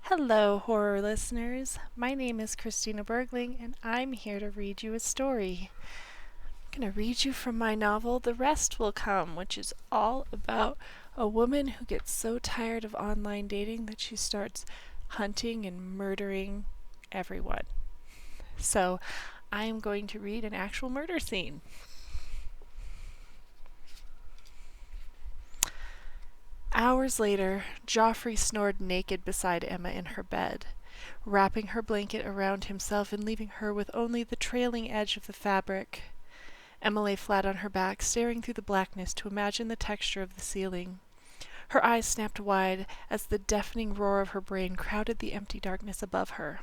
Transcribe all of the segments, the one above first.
Hello, horror listeners. My name is Christina Bergling, and I'm here to read you a story. I'm going to read you from my novel, The Rest Will Come, which is all about a woman who gets so tired of online dating that she starts hunting and murdering everyone. So, I am going to read an actual murder scene. Hours later, Joffrey snored naked beside Emma in her bed, wrapping her blanket around himself and leaving her with only the trailing edge of the fabric. Emma lay flat on her back, staring through the blackness to imagine the texture of the ceiling. Her eyes snapped wide as the deafening roar of her brain crowded the empty darkness above her.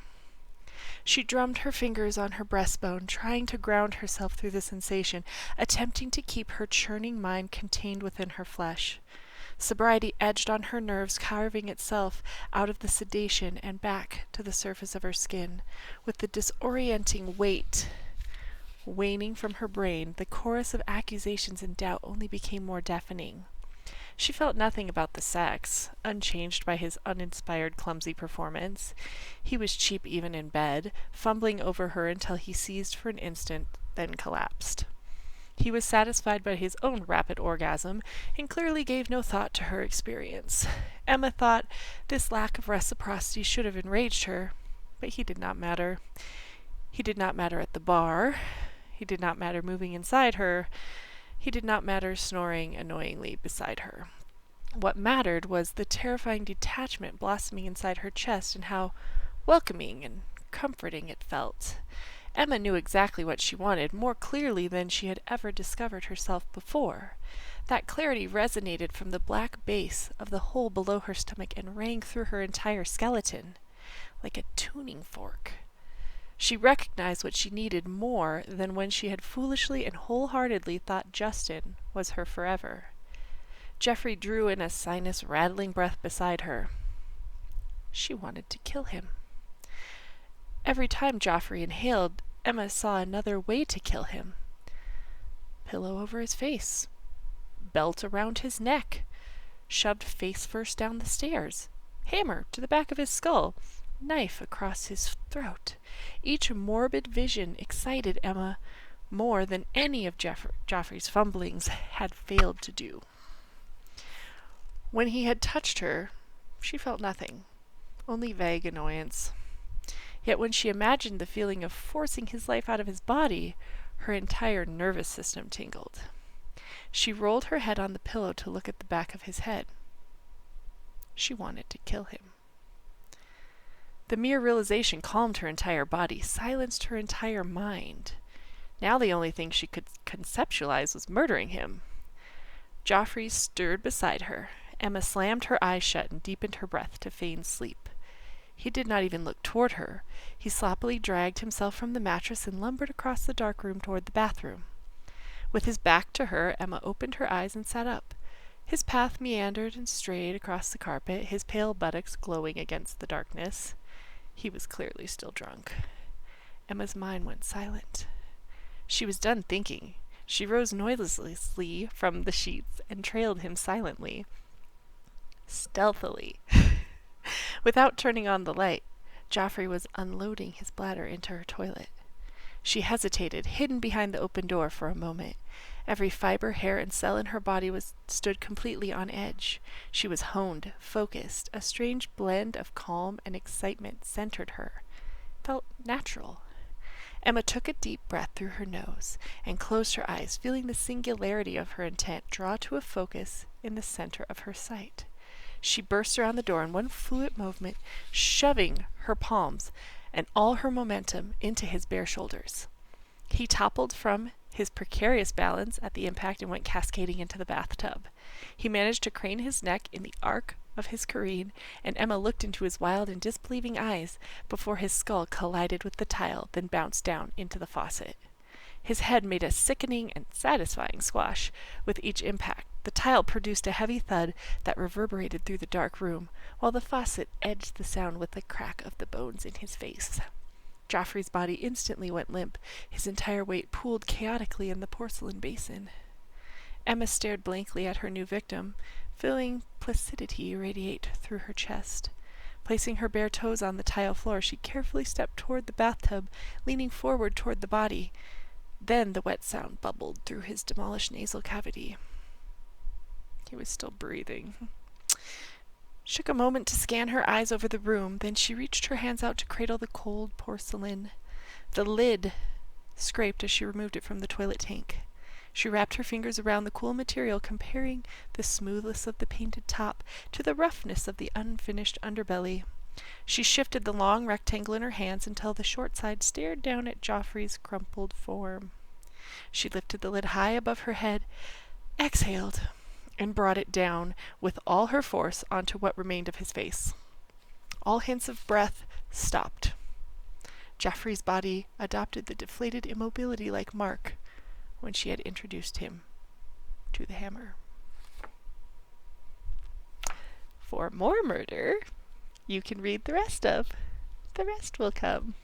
She drummed her fingers on her breastbone, trying to ground herself through the sensation, attempting to keep her churning mind contained within her flesh. Sobriety edged on her nerves, carving itself out of the sedation and back to the surface of her skin. With the disorienting weight waning from her brain, the chorus of accusations and doubt only became more deafening. She felt nothing about the sex, unchanged by his uninspired, clumsy performance. He was cheap even in bed, fumbling over her until he seized for an instant, then collapsed. He was satisfied by his own rapid orgasm, and clearly gave no thought to her experience. Emma thought this lack of reciprocity should have enraged her, but he did not matter. He did not matter at the bar. He did not matter moving inside her. He did not matter snoring annoyingly beside her. What mattered was the terrifying detachment blossoming inside her chest and how welcoming and comforting it felt. Emma knew exactly what she wanted, more clearly than she had ever discovered herself before. That clarity resonated from the black base of the hole below her stomach and rang through her entire skeleton, like a tuning fork. She recognized what she needed more than when she had foolishly and wholeheartedly thought Justin was her forever. Geoffrey drew in a sinus-rattling breath beside her. She wanted to kill him. Every time Joffrey inhaled, Emma saw another way to kill him. Pillow over his face, belt around his neck, shoved face first down the stairs, hammer to the back of his skull, knife across his throat. Each morbid vision excited Emma more than any of Joffrey's fumblings had failed to do. When he had touched her, she felt nothing, only vague annoyance. Yet when she imagined the feeling of forcing his life out of his body, her entire nervous system tingled. She rolled her head on the pillow to look at the back of his head. She wanted to kill him. The mere realization calmed her entire body, silenced her entire mind. Now the only thing she could conceptualize was murdering him. Joffrey stirred beside her. Emma slammed her eyes shut and deepened her breath to feign sleep. He did not even look toward her. He sloppily dragged himself from the mattress and lumbered across the dark room toward the bathroom. With his back to her, Emma opened her eyes and sat up. His path meandered and strayed across the carpet, his pale buttocks glowing against the darkness. He was clearly still drunk. Emma's mind went silent. She was done thinking. She rose noiselessly from the sheets and trailed him silently, stealthily. Without turning on the light, Joffrey was unloading his bladder into her toilet. She hesitated, hidden behind the open door, for a moment. Every fiber, hair, and cell in her body stood completely on edge. She was honed, focused. A strange blend of calm and excitement centered her. Felt natural. Emma took a deep breath through her nose and closed her eyes, feeling the singularity of her intent draw to a focus in the center of her sight. She burst around the door in one fluid movement, shoving her palms and all her momentum into his bare shoulders. He toppled from his precarious balance at the impact and went cascading into the bathtub. He managed to crane his neck in the arc of his careen, and Emma looked into his wild and disbelieving eyes before his skull collided with the tile, then bounced down into the faucet. His head made a sickening and satisfying squash with each impact. The tile produced a heavy thud that reverberated through the dark room, while the faucet edged the sound with the crack of the bones in his face. Joffrey's body instantly went limp. His entire weight pooled chaotically in the porcelain basin. Emma stared blankly at her new victim, feeling placidity radiate through her chest. Placing her bare toes on the tile floor, she carefully stepped toward the bathtub, leaning forward toward the body. Then the wet sound bubbled through his demolished nasal cavity. He was still breathing. She took a moment to scan her eyes over the room, then she reached her hands out to cradle the cold porcelain. The lid scraped as she removed it from the toilet tank. She wrapped her fingers around the cool material, comparing the smoothness of the painted top to the roughness of the unfinished underbelly. She shifted the long rectangle in her hands until the short side stared down at Joffrey's crumpled form. She lifted the lid high above her head, exhaled, and brought it down with all her force onto what remained of his face. All hints of breath stopped. Joffrey's body adopted the deflated immobility like Mark when she had introduced him to the hammer. For more murder, you can read the rest of The Rest Will Come.